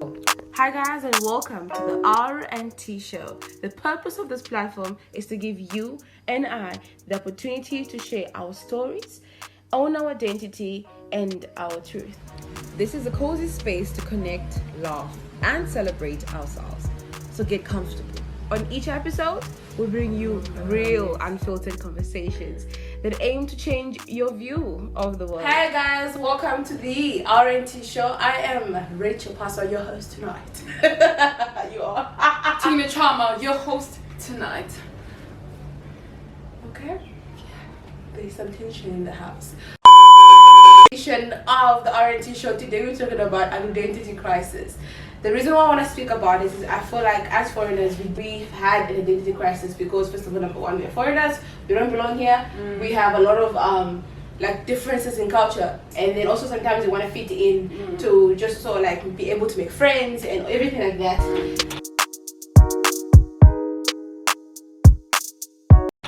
Hi guys, and welcome to the R&T show. The purpose of this platform is to give you and I the opportunity to share our stories, own our identity, and our truth. This is a cozy space to connect, laugh, and celebrate ourselves. So get comfortable. On each episode, we bring you real, unfiltered conversations that aim to change your view of the world. Hi guys, welcome to the R&T show. I am Rachel Pastor, your host tonight. You are Tina Charma, your host tonight. Okay? There's some tension in the house. Of the R&T show today, we're talking about identity crisis. The reason why I want to speak about this is I feel like as foreigners we've had an identity crisis because first of all, number one, we're foreigners, we don't belong here. We have a lot of like differences in culture, and then also sometimes we want to fit in to just sort of like be able to make friends and everything like that.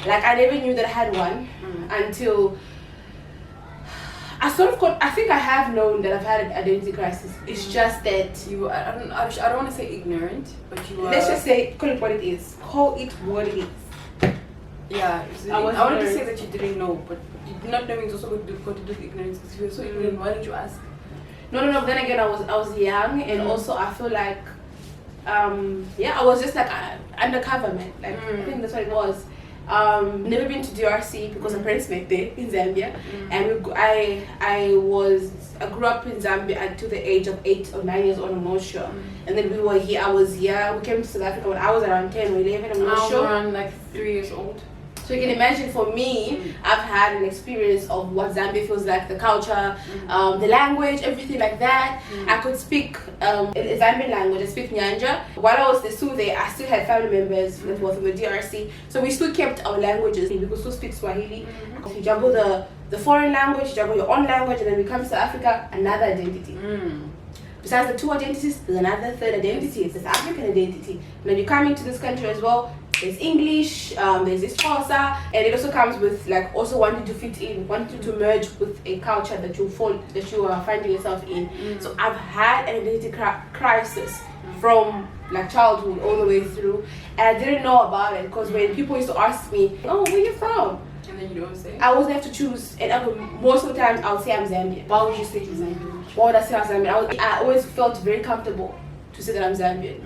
Like I never knew that I had one until I think I have known that I've had an identity crisis. It's just that You, I don't want to say ignorant, but you are. let's just say call it what it is. Call it what it is. Yeah, I wanted to say that you didn't know, but not knowing is also got to do with ignorance. Because if you're so ignorant, why didn't you ask? No. Then again, I was young, and also I feel like, I was just like undercover, man. Like I think that's what it was. Never been to DRC because my parents met there in Zambia, and I grew up in Zambia until the age of 8 or 9 years old. I'm not sure. And then we were here. I was here. We came to South Africa when I was around 10 or 11. I'm not sure. Around like 3 years old. So you can imagine, for me, I've had an experience of what Zambia feels like, the culture, the language, everything like that. I could speak Zambian language. I speak Nyanja. While I was there, I still had family members that were from the DRC. So we still kept our languages. We could still speak Swahili. You juggle the foreign language, you juggle your own language, and then we come to South Africa, another identity. Besides the two identities, there's another third identity. It's this African identity. And then you come into this country as well. There's English, there's this Xhosa, and it also comes with like also wanting to fit in, wanting to merge with a culture that you are finding yourself in. So I've had an identity crisis from like childhood all the way through, and I didn't know about it because when people used to ask me, "Oh, where you from?" And then you don't say. I always have to choose, and most of the time I would say I'm Zambian. Why would you say you're Zambian? Why would I say I'm Zambian? I always felt very comfortable to say that I'm Zambian.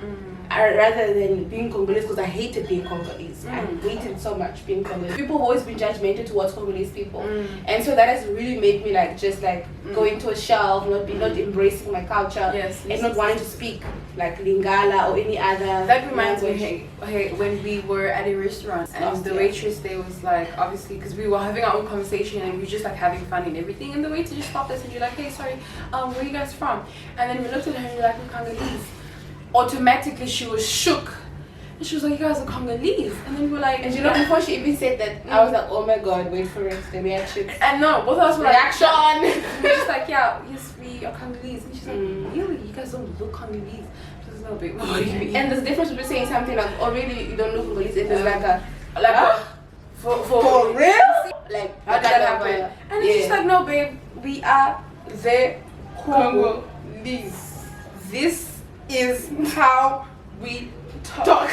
Rather than being Congolese, because I hated being Congolese. I hated so much being Congolese. People have always been judgmental towards Congolese people, and so that has really made me like just like go into a shell, not embracing my culture, and not wanting to speak like Lingala or any other. That reminds me, language. hey, when we were at a restaurant and the waitress there was like, obviously, because we were having our own conversation and we were just like having fun and everything, and the waiter just stopped us and you're like, "Hey, sorry, where are you guys from?" And then we looked at her and we're like, "We're Congolese." Automatically she was shook and she was like, "You guys are Congolese," and then we were like, And you know, before she even said that, I was like, "Oh my god, wait for it, the reaction." and no, both of us were Reaction. like, we were just like, "Yeah, yes, we are Congolese," and she's like, "Really? You guys don't look Congolese?" She was like, "What do you mean?" And there's a difference between saying something like, "Oh really, you don't look Congolese," and there's for real? Like, how did that happen? And then she's like, "No, babe, we are the Congolese. This is how we talk."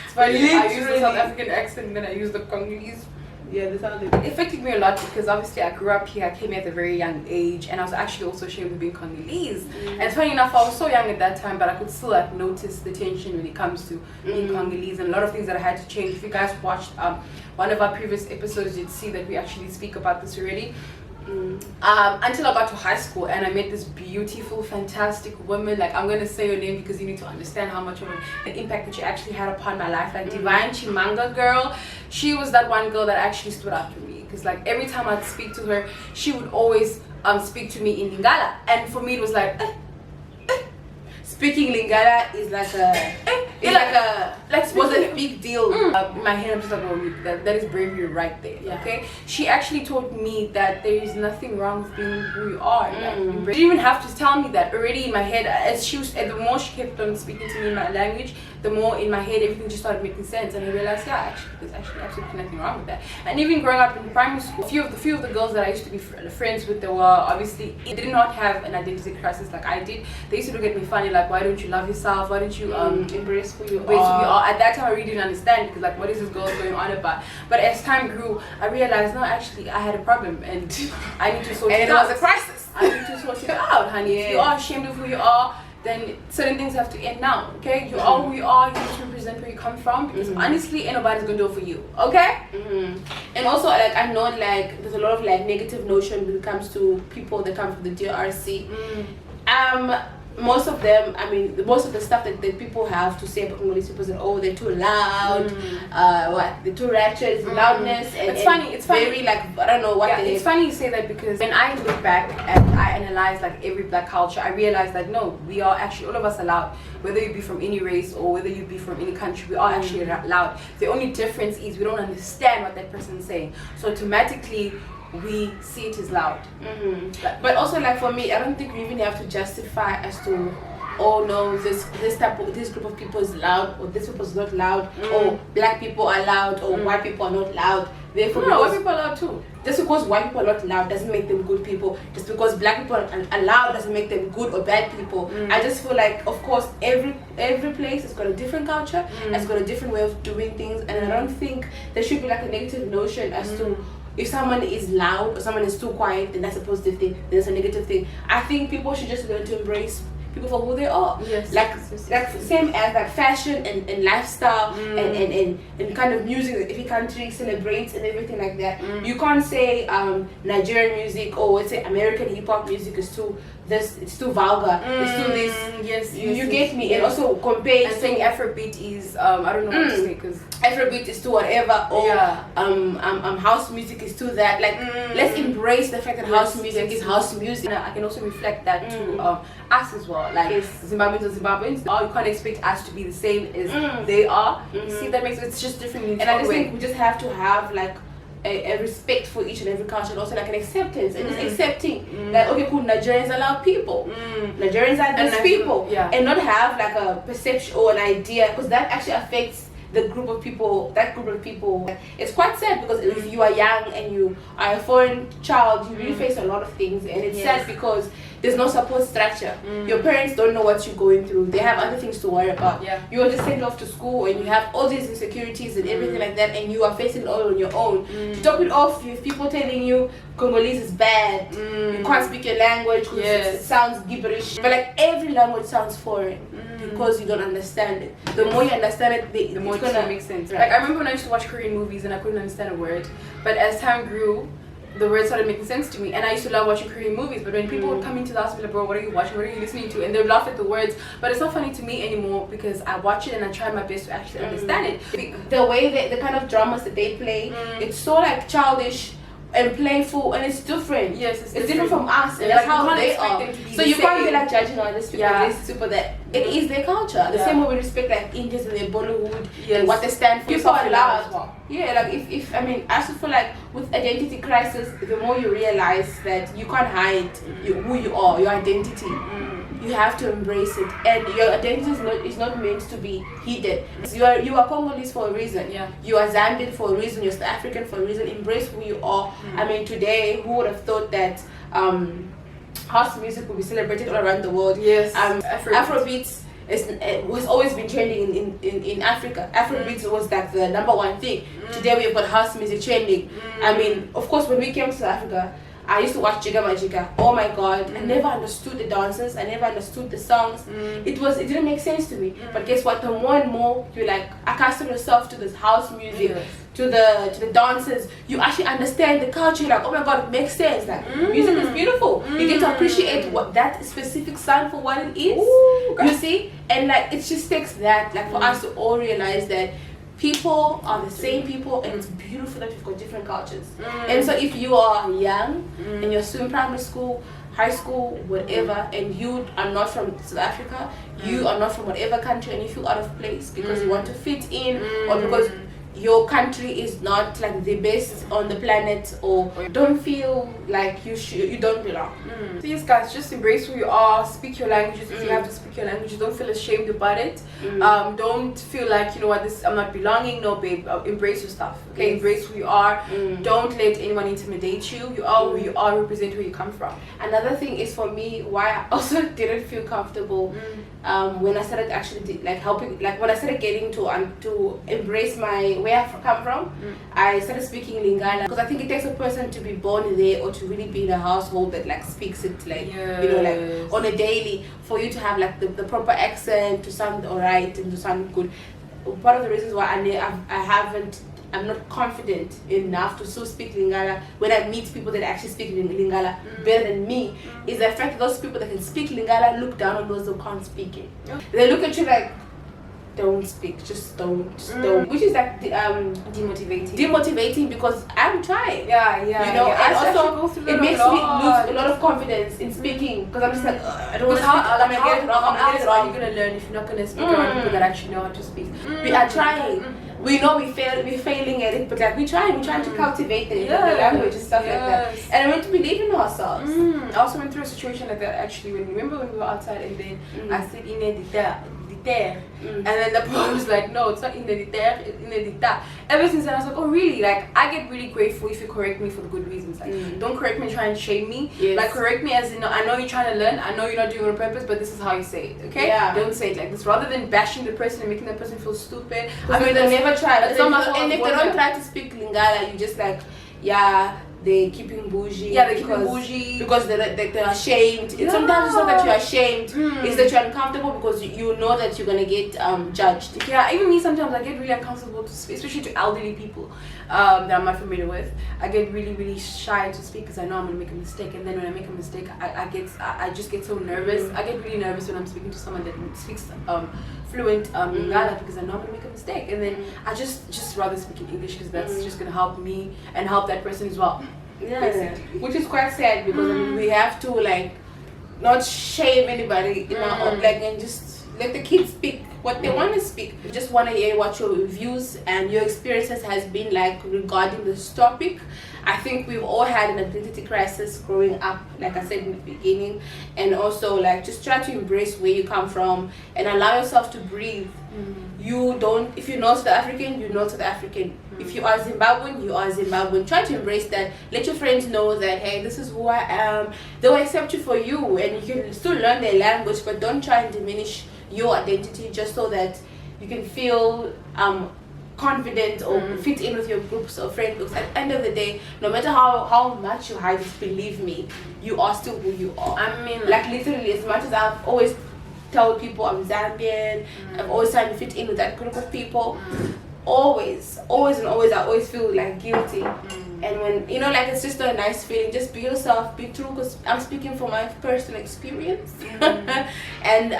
It's funny. I use the South African accent and then I use the Congolese. Yeah, that's how they It affected me a lot because obviously I grew up here. I came here at a very young age, and I was actually also ashamed of being Congolese. And it's funny enough, I was so young at that time, but I could still like notice the tension when it comes to being Congolese and a lot of things that I had to change. If you guys watched one of our previous episodes, you'd see that we actually speak about this already. Until I got to high school and I met this beautiful, fantastic woman. Like, I'm gonna say her name because you need to understand how much of an impact that she actually had upon my life. Like, Divine Chimanga girl, she was that one girl that actually stood up to me, because like every time I'd speak to her, she would always speak to me in Lingala, and for me it was like speaking Lingala is like was a big deal. In my head, I'm just like, "Oh, that is bravery right there." Okay, she actually told me that there is nothing wrong with being who you are. Like, you didn't even have to tell me that. Already in my head, the more she kept on speaking to me in my language, the more in my head everything just started making sense, and I realized, yeah, actually there's actually absolutely nothing wrong with that. And even growing up in primary school, a few of the girls that I used to be friends with, they were obviously did not have an identity crisis like I did. They used to look at me funny, like, why don't you love yourself? Why don't you embrace who you are? At that time I really didn't understand, because like, what is this girl going on about? But as time grew, I realized, no, actually I had a problem and I need to sort it out. And it was a crisis. I need to sort it out, honey. If you are ashamed of who you are, then certain things have to end now, okay? You are who you are, you need to represent where you come from, because honestly, ain't nobody's gonna do it for you, okay? And also, like, I know, like, there's a lot of, like, negative notion when it comes to people that come from the DRC. Most of them, I mean, most of the stuff that people have to say about Congolese people is that, oh, they're too loud, they're too ratchet, it's loudness, and it's funny, very, like, I don't know what it's funny you say that, because when I look back and I analyze, like, every black culture, I realize that, no, we are actually, all of us are loud, whether you be from any race or whether you be from any country, we are actually loud. The only difference is we don't understand what that person is saying, so automatically we see it as loud. But also, like, for me, I don't think we even have to justify as to, oh no, this group of people is loud, or this people is not loud, or black people are loud, or white people are not loud. Therefore, no, white people are loud too. Just because white people are not loud doesn't make them good people. Just because black people are loud doesn't make them good or bad people. I just feel like, of course, every place has got a different culture, has got a different way of doing things, and I don't think there should be like a negative notion as to, if someone is loud or someone is too quiet, then that's a positive thing, then it's a negative thing. I think people should just learn to embrace people for who they are. Yes. Like same as like fashion and lifestyle and kind of music that every country celebrates and everything like that. You can't say Nigerian music or let's say American hip hop music is too it's too vulgar. It's too this. Yes. You get me? Yes. And also compare. And saying Afrobeat is I don't know what to say, because Afrobeat is too whatever, or house music is too that. Like let's embrace the fact that house music is house music. And I can also reflect that to us as well. Like Zimbabweans or Zimbabweans, you can't expect us to be the same as they are. You see, that makes it's just different. And I just think we just have to have like a respect for each and every culture, and also like an acceptance and just accepting that, okay, cool, Nigerians are loud people, Nigerians are these people, and not have like a perception or an idea, because that actually affects the group of people, It's quite sad, because if you are young and you are a foreign child, you really face a lot of things, and it's sad because there's no support structure. Your parents don't know what you're going through. They have other things to worry about. You are just sent off to school and you have all these insecurities and everything like that, and you are facing it all on your own. To top it off, you have people telling you Congolese is bad, you can't speak your language because it sounds gibberish. But like every language sounds foreign because you don't understand it. The more you understand it, the more it's gonna make sense. Right. Like I remember when I used to watch Korean movies and I couldn't understand a word, but as time grew, the words started making sense to me, and I used to love watching Korean movies. But when people would come into the house and be like, bro, what are you watching? What are you listening to? And they would laugh at the words, but it's not funny to me anymore because I watch it and I try my best to actually understand it. The way the kind of dramas that they play, it's so like childish and playful, and it's different. Yes, it's different from us, and that's how they are. So you can't be like judging on this people, this super that. It is their culture. The same way we respect like Indians and their Bollywood and what they stand for. People are loud. Well. Yeah, like if I mean, I also feel like with identity crisis, the more you realize that you can't hide who you are, your identity. You have to embrace it, and your identity is not meant to be hidden. You are Congolese for a reason. You are Zambian for a reason. You're South African for a reason. Embrace who you are. I mean, today, who would have thought that house music will be celebrated all around the world? Afrobeats was always been trending in Africa. Afrobeats was like the #1 thing. Today we've got house music trending. I mean, of course, when we came to South Africa, I used to watch Jigga Majika. Oh my god, I never understood the dances, I never understood the songs. It didn't make sense to me. But guess what? The more and more you like accustom yourself to this house music, to the dances, you actually understand the culture. You're like, oh my god, it makes sense. Like music is beautiful. You get to appreciate what that specific sound for what it is. You see? And like it just takes that, like for us to all realize that people are the same people, and it's beautiful that we've got different cultures. And so if you are young and you're still in primary school, high school, whatever, and you are not from South Africa, you are not from whatever country, and you feel out of place because you want to fit in, or because your country is not like the best on the planet, or don't feel like you don't belong. So yes, guys, just embrace who you are. Speak your languages if you have to speak your languages. Don't feel ashamed about it. Don't feel like, you know what, this I'm not belonging. No, babe, embrace your stuff. Okay, embrace who you are. Don't let anyone intimidate you. You are who you are. Represent where you come from. Another thing is, for me, why I also didn't feel comfortable when I started actually like helping, like when I started getting to embrace my where I come from. I started speaking Lingala because I think it takes a person to be born there or to really be in a household that like speaks it like you know, like on a daily, for you to have like the proper accent, to sound alright and to sound good. Part of the reasons why I'm not confident enough to still speak Lingala when I meet people that actually speak Lingala better than me is the fact that those people that can speak Lingala look down on those who can't speak it. They look at you like, don't speak, just don't, which is like demotivating because I'm trying. You know, and also it makes me lose a lot of confidence in speaking because I'm just like, I don't want to speak. I'm gonna get it wrong. How are you gonna learn if you're not gonna speak around people that actually know how to speak? We are trying. We know we're failing at it, but like we're trying to cultivate the language and stuff like that. And I want to believe in ourselves. I also went through a situation like that actually. Remember when we were outside and then I said and then the boy was like, no, it's not inedita. Ever since then I was like, oh really? Like I get really grateful if you correct me for the good reasons. Like don't correct me and try and shame me. Like correct me as in, I know you're trying to learn, I know you're not doing it on purpose, but this is how you say it, okay? Don't say it like this, rather than bashing the person and making the person feel stupid. I mean, they never try. It's not my fault. And if they don't try to speak Lingala, you just like, they're keeping bougie. Because they're ashamed. Sometimes it's not that you're ashamed, it's that you're uncomfortable because you know that you're gonna get judged. Even me sometimes I get really uncomfortable to speak, especially to elderly people that I'm not familiar with. I get really shy to speak because I know I'm gonna make a mistake, and then when I make a mistake I just get so nervous. I get really nervous when I'm speaking to someone that speaks fluent Lingala because I know I'm gonna make a mistake, and then I just rather speak in English because that's just gonna help me and help that person as well. Which is quite sad because I mean, we have to like not shame anybody in our own, like, and just let the kids speak what they want to speak. We just want to hear what your views and your experiences has been like regarding this topic. I think we've all had an identity crisis growing up, like I said in the beginning, and also like just try to embrace where you come from and allow yourself to breathe. If you're not South African, you're not South African. If you are Zimbabwean, you are Zimbabwean. Try to embrace that. Let your friends know that, hey, this is who I am. They'll accept you for you, and you can still learn their language, but don't try and diminish your identity just so that you can feel confident or fit in with your groups of friends. Because at the end of the day, no matter how much you hide it, believe me, you are still who you are. I mean, like literally, as much as I've always told people I'm Zambian, I'm always trying to fit in with that group of people, always I always feel like guilty. And when, you know, like, it's just a nice feeling. Just be yourself, be true, because I'm speaking from my personal experience. And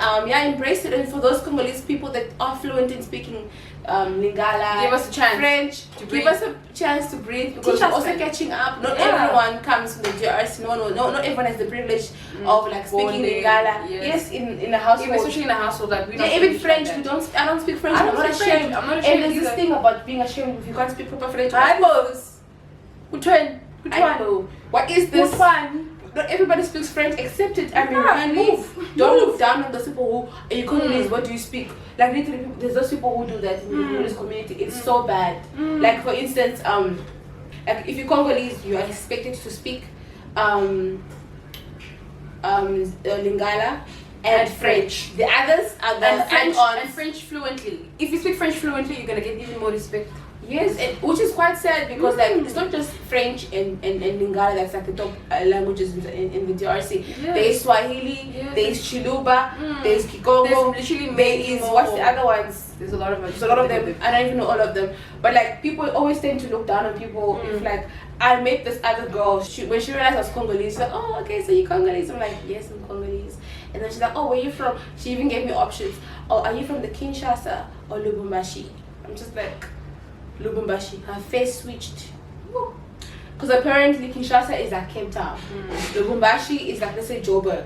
embrace it. And for those Congolese people that are fluent in speaking Lingala, give us a chance. French, give us a chance to breathe, because we're also catching up. Not everyone comes from the DRC. No, not everyone has the privilege of like speaking Lingala. Yes, in a household, especially in a household that we don't. Even French, I don't speak French. I'm not ashamed. And there's this thing about being ashamed if you can't speak proper French. Which one? What is this? Which one? Not everybody speaks French except it. I mean, don't look down on those people who, are you Congolese? What do you speak? Like literally, there's those people who do that in the Congolese community. It's so bad. Like for instance, like if you're Congolese, you are expected to speak Lingala and French. The others are the and French fluently. If you speak French fluently, you're gonna get even more respect. Yes, which is quite sad because like it's not just French and Lingala that's like the top languages in the DRC. There's Swahili, there's Chiluba, there's Kikongo, there is what's the other ones? There's a lot of them. I don't even know all of them. But like people always tend to look down on people. If like I met this other girl, when she realized I was Congolese, she's like, oh okay, so you're Congolese? I'm like, yes, I'm Congolese. And then she's like, oh, where are you from? She even gave me options. Oh, are you from the Kinshasa or Lubumbashi? I'm just like, Lubumbashi. Her face switched. Because apparently Kinshasa is like Cape Town. Lubumbashi is like, let's say, Joburg.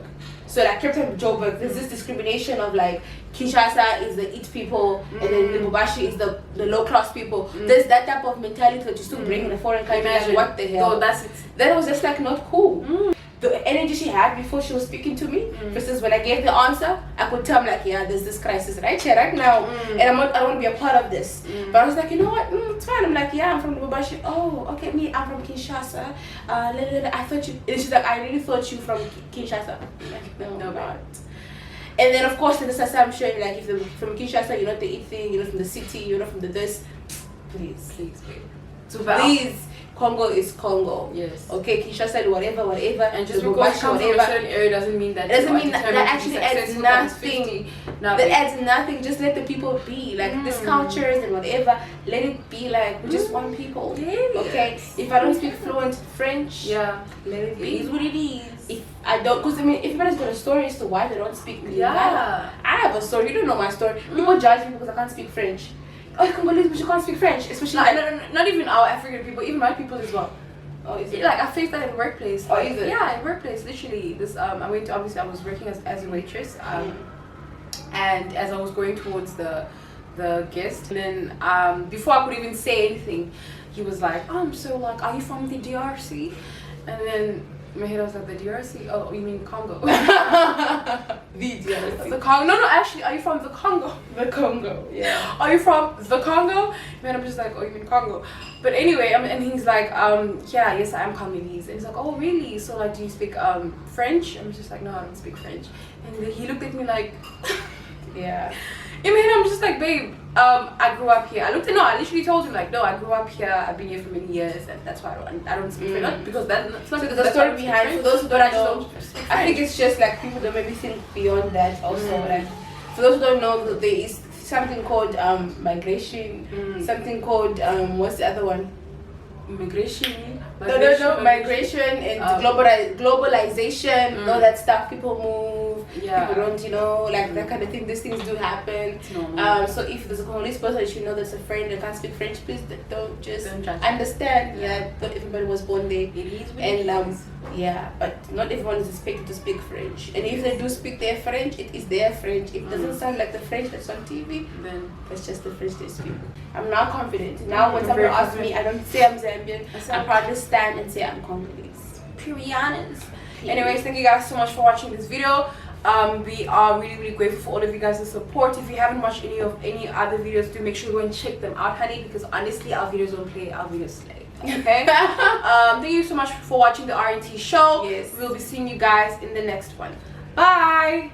So like Cape Town, Joburg, there's this discrimination of like Kinshasa is the elite people and then Lubumbashi is the low class people. There's that type of mentality that you still bring in a foreign country. Like, what the hell? So that's it. That was just like not cool. The energy she had before she was speaking to me versus when I gave the answer, I could tell, I'm like, yeah, there's this crisis right here, right now, and I don't want to be a part of this. But I was like, you know what, it's fine. I'm like, yeah, I'm from Lubumbashi. Oh, okay, me, I'm from Kinshasa. I thought you, and she's like, I really thought you from Kinshasa. I'm like, no, not. And then of course there's this assumption, like if you're from Kinshasa, you're not the thing, you're not from the city, you're not from the this. Please, babe. Please. Congo is Congo. Yes. Okay, Kinshasa, whatever. And just because you come from a certain area doesn't mean that. It doesn't mean that actually adds nothing. That adds nothing. Just let the people be. Like these cultures and whatever, let it be. Like we're just one people. Okay. If I don't speak fluent French, yeah, let it be. It is what it is. If I don't, because I mean, everybody's got a story as to why they don't speak. Yeah. I have a story. You don't know my story. People judge me because I can't speak French. Oh, Congolese, but you can't speak French, especially not even our African people, even my people as well. Oh, is it? Like I faced that in workplace. Oh, is it? Yeah, in workplace, literally. This I was working as a waitress. And as I was going towards the guest, and then before I could even say anything, he was like, so like, are you from the DRC? And then in my head I was like, the DRC? Oh, you mean Congo? The DRC. The Congo? No, actually, are you from the Congo? The Congo, yeah. Are you from the Congo? And I'm just like, oh, you mean Congo? But anyway, and he's like, yes, I am Congolese. And he's like, oh, really? So like, do you speak French? I'm just like, no, I don't speak French. And then he looked at me like, yeah. In my head, I'm just like, babe, I grew up here. I literally told him like, no, I grew up here. I've been here for many years, and that's why I don't speak French. Not because that's not the story behind. For those who don't know, I think it's just like people don't maybe think beyond that. Also, like for those who don't know, there is something called migration. Something called what's the other one? Migration. Migration and globalization. All that stuff. People move. Yeah. People don't, like that kind of thing. These things do happen. So if there's a Congolese person that you know that's a friend that can't speak French, please don't understand. Yeah, not everybody was born there. It is what and it is. Yeah, but not everyone is expected to speak French. And if they do speak their French, it is their French. If it doesn't sound like the French that's on TV, then that's just the French they speak. I'm now confident. Now when somebody asks me, I don't say I'm Zambian. I proudly stand and say I'm Congolese. Perianas. Anyways, thank you guys so much for watching this video. We are really grateful for all of you guys' support. If you haven't watched any other videos, do make sure you go and check them out, honey, because honestly our videos don't play, our videos slay. Okay. Thank you so much for watching the R&T show. Yes. We'll be seeing you guys in the next one. Bye.